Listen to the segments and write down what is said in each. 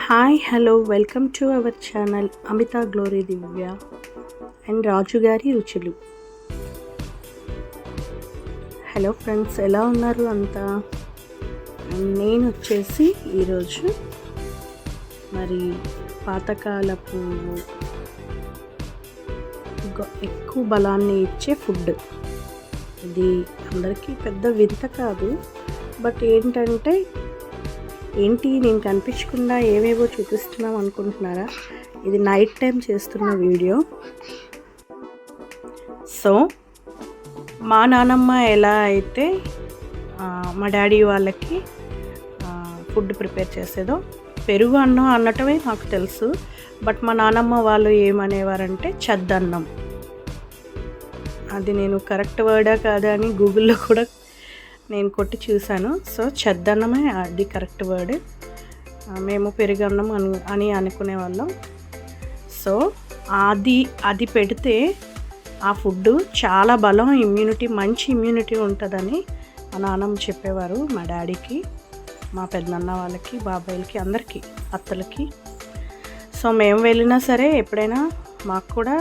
Hi hello welcome to our channel Amitha Glory Divya and Raju గారి రుచులు. Hello friends, ఎలా ఉన్నారు అంతా? నేను వచ్చేసి ఈరోజు మరి పాతకాలపు ఎక్కువ బలాన్ని ఇచ్చే ఫుడ్, ఇది అందరికీ పెద్ద వింత కాదు. బట్ ఏంటంటే నేను కనిపించకుండా ఏవేవో చూపిస్తున్నాం అనుకుంటున్నారా? ఇది నైట్ టైం చేస్తున్న వీడియో. సో మా నానమ్మ ఎలా అయితే మా డాడీ వాళ్ళకి ఫుడ్ ప్రిపేర్ చేసేదో, పెరుగు అన్నం అన్నటమే నాకు తెలుసు. బట్ మా నానమ్మ వాళ్ళు ఏమనేవారంటే చద్దన్నం. అది నేను కరెక్ట్ వర్డా కాదా అని గూగుల్లో కూడా నేను కొట్టి చూశాను. సో చద్దన్నమే అది కరెక్ట్ వర్డ్. మేము పెరుగన్నం అని అనుకునే వాళ్ళం. సో అది పెడితే ఆ ఫుడ్ చాలా బలం, ఇమ్యూనిటీ, మంచి ఇమ్యూనిటీ ఉంటుందని మా నాన్నమ్మ చెప్పేవారు మా డాడీకి, మా పెద్దనాన్న వాళ్ళకి, బాబాయిలకి, అందరికీ, అత్తలకి. సో మేము వెళ్ళినా సరే ఎప్పుడైనా మాకు కూడా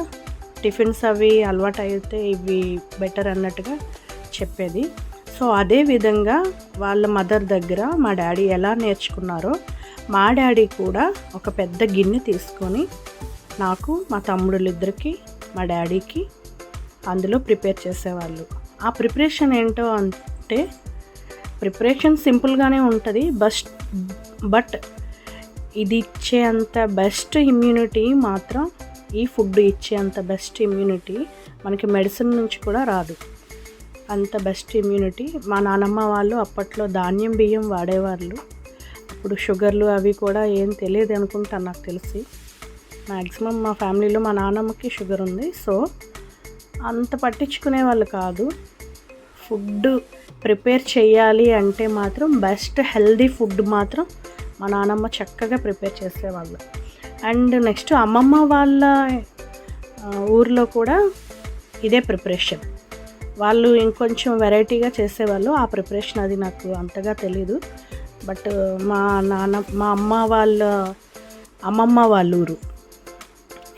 టిఫిన్స్ అవి అలవాటు అయితే ఇవి బెటర్ అన్నట్టుగా చెప్పేది. సో అదే విధంగా వాళ్ళ మదర్ దగ్గర మా డాడీ ఎలా నేర్చుకున్నారో మా డాడీ కూడా ఒక పెద్ద గిన్నె తీసుకొని నాకు, మా తమ్ముళ్ళిద్దరికి, మా డాడీకి అందులో ప్రిపేర్ చేసేవాళ్ళు. ఆ ప్రిపరేషన్ ఏంటో అంటే, ప్రిపరేషన్ సింపుల్గానే ఉంటుంది. బట్ ఇది ఇచ్చే అంత బెస్ట్ ఇమ్యూనిటీ మాత్రం, ఈ ఫుడ్ ఇచ్చే అంత బెస్ట్ ఇమ్యూనిటీ మనకి మెడిసిన్ నుంచి కూడా రాదు. అంత బెస్ట్ ఇమ్యూనిటీ. మా నానమ్మ వాళ్ళు అప్పట్లో ధాన్యం బియ్యం వాడేవాళ్ళు. అప్పుడు షుగర్లు అవి కూడా ఏం తెలియదు అనుకుంటాను నాకు తెలిసి. మ్యాక్సిమం మా ఫ్యామిలీలో మా నానమ్మకి షుగర్ ఉంది. సో అంత పట్టించుకునే వాళ్ళు కాదు. ఫుడ్ ప్రిపేర్ చేయాలి అంటే మాత్రం బెస్ట్ హెల్దీ ఫుడ్ మాత్రం మా నానమ్మ చక్కగా ప్రిపేర్ చేసేవాళ్ళు. అండ్ నెక్స్ట్ అమ్మమ్మ వాళ్ళ ఊర్లో కూడా ఇదే ప్రిపరేషన్. వాళ్ళు ఇంకొంచెం వెరైటీగా చేసేవాళ్ళు. ఆ ప్రిపరేషన్ అది నాకు అంతగా తెలీదు. బట్ మా అమ్మమ్మ వాళ్ళ ఊరు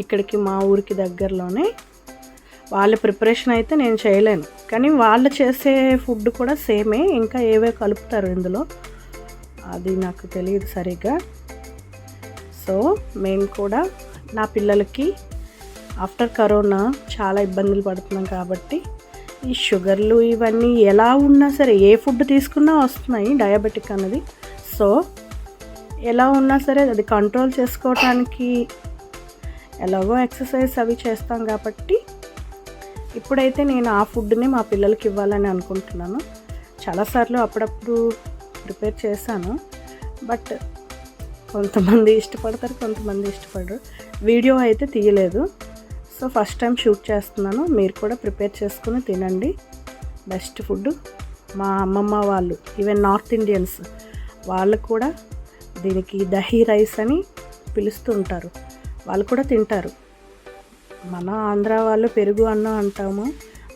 ఇక్కడికి, మా ఊరికి దగ్గరలోనే. వాళ్ళ ప్రిపరేషన్ అయితే నేను చేయలేను, కానీ వాళ్ళు చేసే ఫుడ్ కూడా సేమే. ఇంకా ఏవే కలుపుతారు ఇందులో అది నాకు తెలియదు సరిగ్గా. సో మేము కూడా నా పిల్లలకి ఆఫ్టర్ కరోనా చాలా ఇబ్బందులు పడుతున్నాం కాబట్టి ఈ షుగర్లు ఇవన్నీ ఎలా ఉన్నా సరే, ఏ ఫుడ్ తీసుకున్నా వస్తున్నాయి డయాబెటిక్ అన్నది. సో ఎలా ఉన్నా సరే అది కంట్రోల్ చేసుకోవటానికి ఎలాగో ఎక్సర్సైజ్ అవి చేస్తాం కాబట్టి ఇప్పుడైతే నేను ఆ ఫుడ్ని మా పిల్లలకి ఇవ్వాలని అనుకుంటున్నాను. చాలాసార్లు అప్పుడప్పుడు ప్రిపేర్ చేశాను. బట్ కొంతమంది ఇష్టపడతారు, కొంతమంది ఇష్టపడరు. వీడియో అయితే తీయలేదు. సో ఫస్ట్ టైం షూట్ చేస్తున్నాను. మీరు కూడా ప్రిపేర్ చేసుకుని తినండి. Best food. మా అమ్మమ్మ వాళ్ళు, ఈవెన్ నార్త్ ఇండియన్స్ వాళ్ళు కూడా దీనికి దహీ రైస్ అని పిలుస్తూ ఉంటారు. వాళ్ళు కూడా తింటారు. మన ఆంధ్ర వాళ్ళు పెరుగు అన్నం అంటాము,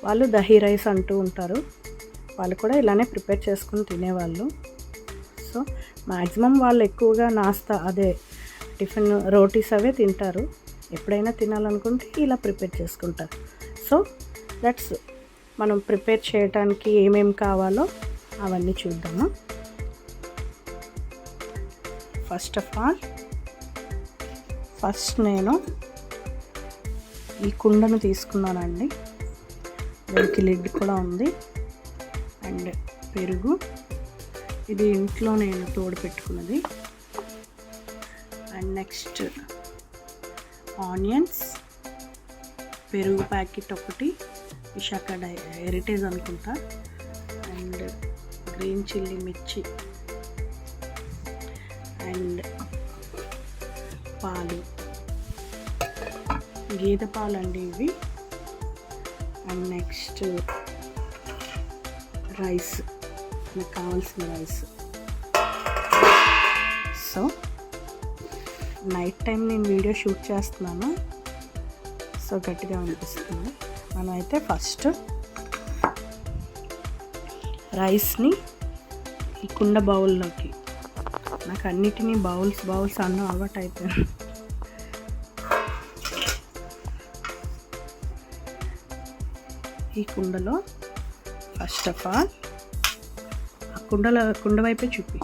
వాళ్ళు దహీ రైస్ అంటూ ఉంటారు. వాళ్ళు కూడా ఇలానే ప్రిపేర్ చేసుకుని తినేవాళ్ళు. సో మ్యాక్సిమం వాళ్ళు ఎక్కువగా నాస్తా, అదే టిఫిన్, రోటీస్ అవే తింటారు. ఎప్పుడైనా తినాలనుకుంటే ఇలా ప్రిపేర్ చేసుకుంటారు. సో దట్స్, మనం ప్రిపేర్ చేయడానికి ఏమేమి కావాలో అవన్నీ చూద్దాము. ఫస్ట్ నేను ఈ కుండను తీసుకున్నానండి. దానికి లిడ్ కూడా ఉంది. అండ్ పెరుగు, ఇది ఇంట్లో నేను తోడు పెట్టుకున్నది. అండ్ నెక్స్ట్ ఆనియన్స్, పెరుగు ప్యాకెట్ ఒకటి, విశాఖ హెరిటేజ్ అనుకుంటా. అండ్ గ్రీన్ చిల్లీ మిర్చి, అండ్ పాలు, గేదె పాలు అండి ఇవి. అండ్ నెక్స్ట్ రైస్, నాకు కావాల్సిన రైస్. సో నైట్ టైం నేను వీడియో షూట్ చేస్తున్నాను, సో గట్టిగా అనిపిస్తుంది. మనమైతే ఫస్ట్ రైస్ని ఈ కుండ బౌల్లోకి నాకు అన్నిటినీ బౌల్స్ అన్నం అలవాటు అయిపోయింది. ఈ కుండలో ఫస్ట్ ఆఫ్ ఆల్ కుండ వైపే చూపి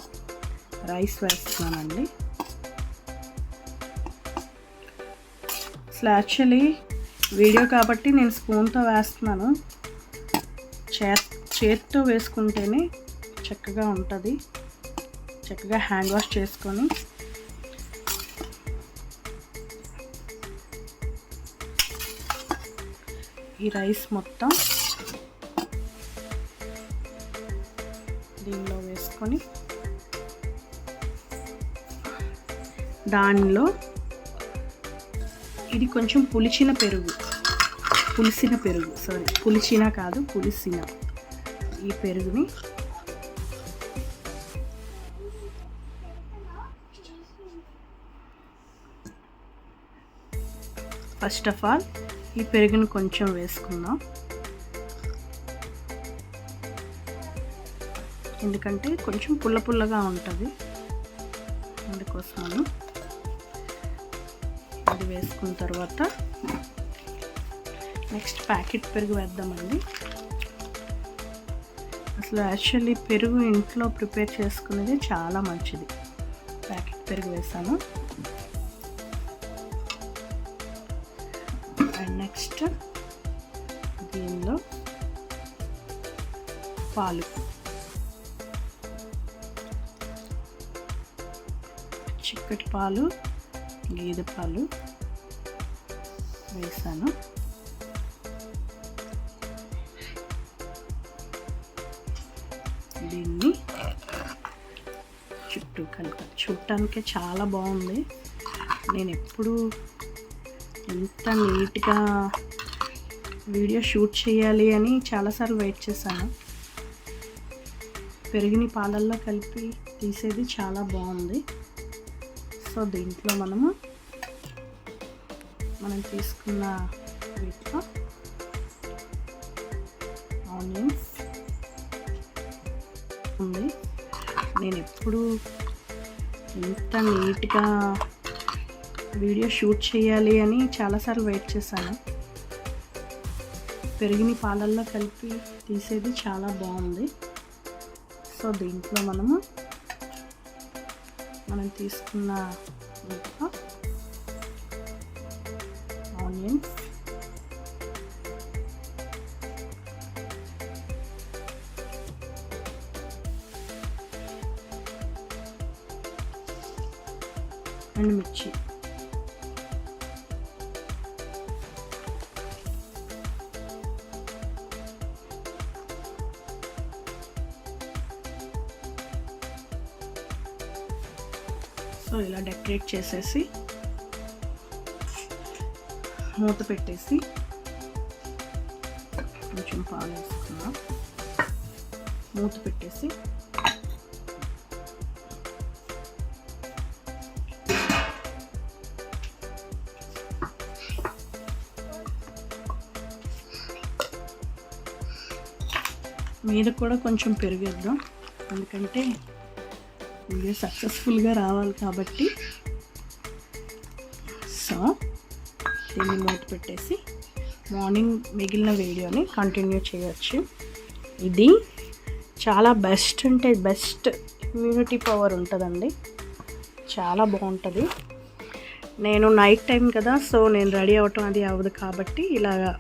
రైస్ వేస్తున్నానండి. అసలు యాక్చువల్లీ వీడియో కాబట్టి నేను స్పూన్తో వేస్తున్నాను. చేతితో వేసుకుంటేనే చక్కగా ఉంటుంది. చక్కగా హ్యాండ్ వాష్ చేసుకొని ఈ రైస్ మొత్తం దీనిలో వేసుకొని దానిలో ఇది కొంచెం పులిసిన పెరుగు ఈ పెరుగుని ఫస్ట్ ఆఫ్ ఆల్ ఈ పెరుగుని కొంచెం వేసుకుందాం. ఎందుకంటే కొంచెం పుల్లగా ఉంటుంది, అందుకోసమని. అది వేసుకున్న తర్వాత నెక్స్ట్ ప్యాకెట్ పెరుగు వేద్దామండి. అసలు యాక్చువల్లీ పెరుగు ఇంట్లో ప్రిపేర్ చేసుకునేది చాలా మంచిది. ప్యాకెట్ పెరుగు వేసాను. అండ్ నెక్స్ట్ దీనిలో పాలు, చిక్కటి పాలు, గేదె పాలు వేసాను. దీన్ని చుట్టూ కలపాలి. చూడటానికి చాలా బాగుంది. నేను ఎప్పుడు ఇంత నీట్గా వీడియో షూట్ చేయాలి అని చాలాసార్లు వెయిట్ చేశాను. పెరుగుని పాలల్లో కలిపి తీసేది చాలా బాగుంది. సో దీంట్లో మనం తీసుకున్న వీటిలో ఆనియన్స్ ఉంది. నేను ఎప్పుడు ఇంత నీట్గా వీడియో షూట్ చేయాలి అని చాలాసార్లు వెయిట్ చేశాను. పెరుగుని పాలల్లో కలిపి తీసేది చాలా బాగుంది. సో దీంట్లో మనం తీసుకున్న వీటిలో ఆనియన్స్, అండ్ మిర్చి, సో ఇలా డెకరేట్ చేసేసి మూత పెట్టేసి కొంచెం పాలు వేసుకున్నాం. మూత పెట్టేసి మీద కూడా కొంచెం పెరిగేద్దాం, ఎందుకంటే వీడియో సక్సెస్ఫుల్గా రావాలి కాబట్టి. సో దీన్ని మూత పెట్టేసి మార్నింగ్ మిగిలిన వీడియోని కంటిన్యూ చేయొచ్చు. ఇది చాలా బెస్ట్ అంటే బెస్ట్ ఇమ్యూనిటీ పవర్ ఉంటుందండి, చాలా బాగుంటుంది. నేను నైట్ టైం కదా, సో నేను రెడీ అవ్వటం అది అవ్వదు కాబట్టి ఇలాగా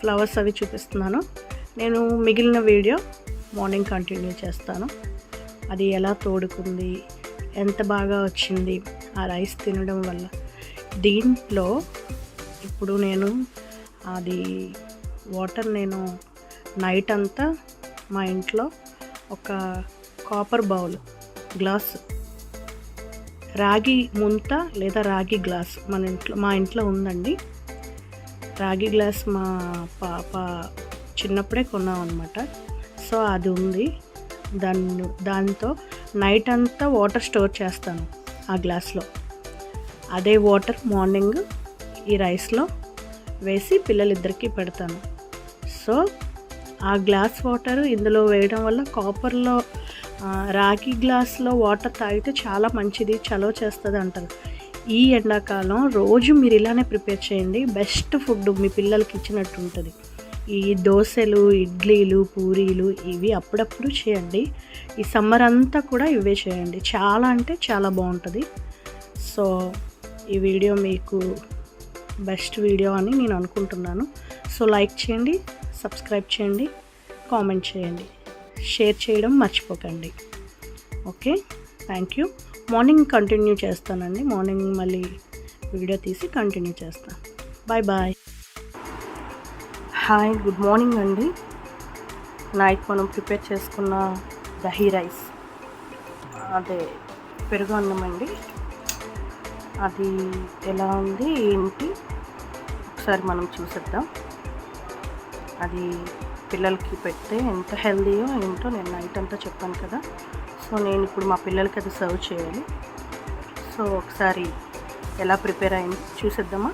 ఫ్లవర్స్ అవి చూపిస్తున్నాను. నేను మిగిలిన వీడియో మార్నింగ్ కంటిన్యూ చేస్తాను. అది ఎలా తోడుకుంది, ఎంత బాగా వచ్చింది ఆ రైస్ తినడం వల్ల. దీంట్లో ఇప్పుడు నేను అది వాటర్ నేను నైట్ అంతా మా ఇంట్లో ఒక కాపర్ బౌల్ గ్లాస్ రాగి ముంత లేదా రాగి గ్లాస్ మా ఇంట్లో ఉందండి. రాగి గ్లాస్ మా పాప చిన్నప్పుడే కొన్నాం అనమాట. సో అది ఉంది. దాంతో నైట్ అంతా వాటర్ స్టోర్ చేస్తాను ఆ గ్లాస్లో. అదే వాటర్ మార్నింగ్ ఈ రైస్లో వేసి పిల్లలిద్దరికీ పెడతాను. సో ఆ గ్లాస్ వాటర్ ఇందులో వేయడం వల్ల కాపర్లో రాగి గ్లాస్లో వాటర్ తాగితే చాలా మంచిది, చలవ చేస్తుంది అంటారు. ఈ ఎండాకాలం రోజు మీరు ఇలానే ప్రిపేర్ చేయండి. బెస్ట్ ఫుడ్ మీ పిల్లలకి ఇచ్చినట్టు ఉంటుంది. ఈ దోశలు, ఇడ్లీలు, పూరీలు ఇవి అప్పుడప్పుడు చేయండి. ఈ సమ్మర్ అంతా కూడా ఇవే చేయండి. చాలా అంటే చాలా బాగుంటుంది. సో ఈ వీడియో మీకు బెస్ట్ వీడియో అని నేను అనుకుంటున్నాను. సో లైక్ చేయండి, సబ్స్క్రైబ్ చేయండి, కామెంట్ చేయండి, షేర్ చేయడం మర్చిపోకండి. Okay, thank you. Morning continue చేస్తానండి. మార్నింగ్ మళ్ళీ వీడియో తీసి కంటిన్యూ చేస్తాను. Bye bye. Hi, good morning అండి. నైట్ మనం ప్రిపేర్ చేసుకున్న దహీ రైస్, అదే పెరుగు అన్నం అండి. అది ఎలా ఉంది ఏంటి ఒకసారి మనం చూసేద్దాం. అది పిల్లలకి పెడితే ఎంత హెల్దీయో ఏంటో నేను నైట్ అంతా చెప్పాను కదా. సో నేను ఇప్పుడు మా పిల్లలకి అది సర్వ్ చేయాలి. సో ఒకసారి ఎలా ప్రిపేర్ అయింది చూసేద్దామా.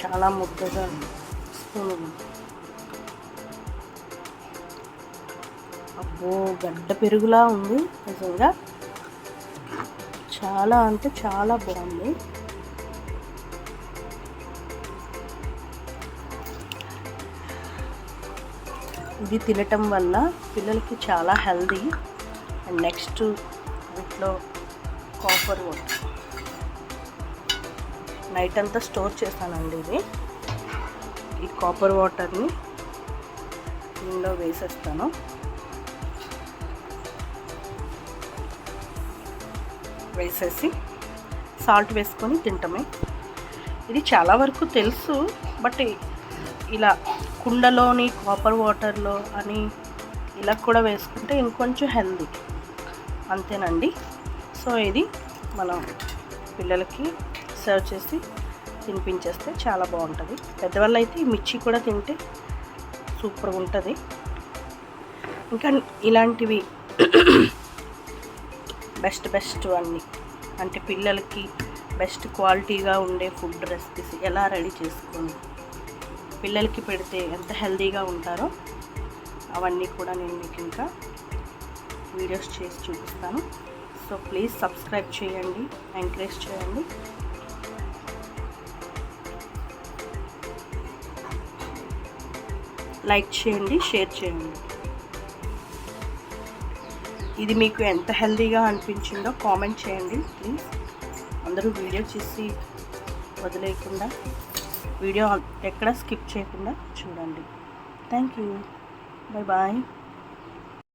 చాలా ముద్దగా స్పూన్, అబ్బో గడ్డ పెరుగులా ఉంది. నిజంగా చాలా అంటే చాలా బాగుంది. ఇది తినటం వల్ల పిల్లలకి చాలా హెల్దీ. అండ్ నెక్స్ట్ వీటిలో కాపర్ వాటర్ నైట్ అంతా స్టోర్ చేస్తానండి. ఈ కాపర్ వాటర్ని దీనిలో వేసేస్తాను. వేసేసి సాల్ట్ వేసుకొని తింటామే. ఇది చాలా వరకు తెలుసు, బట్ ఇలా కుండలోని కాపర్ వాటర్లో అని ఇలా కూడా వేసుకుంటే ఇంకొంచెం హెల్దీ. అంతేనండి. సో ఇది మనం పిల్లలకి సర్వ్ చేసి తినిపించేస్తే చాలా బాగుంటుంది. పెద్దవాళ్ళు అయితే ఈ మిర్చి కూడా తింటే సూపర్గా ఉంటుంది. ఇంకా ఇలాంటివి బెస్ట్ అన్నీ అంటే పిల్లలకి బెస్ట్ క్వాలిటీగా ఉండే ఫుడ్ రెసిపీస్ ఎలా రెడీ చేసుకొని పిల్లలకి పెడితే ఎంత హెల్తీగా ఉంటారో అవన్నీ కూడా నేను మీకు ఇంకా వీడియోస్ చేసి చూపిస్తాను. సో ప్లీజ్ సబ్స్క్రైబ్ చేయండి, ఎంకరేజ్ చేయండి. లైక్ చేయండి, షేర్ చేయండి. ఇది మీకు ఎంత హెల్తీగా అనిపించిందో కామెంట్ చేయండి ప్లీజ్. అందరూ వీడియో చూసి వదిలేయకుండా, వీడియో ఎక్కడ స్కిప్ చేయకుండా చూడండి. Thank you. Bye bye.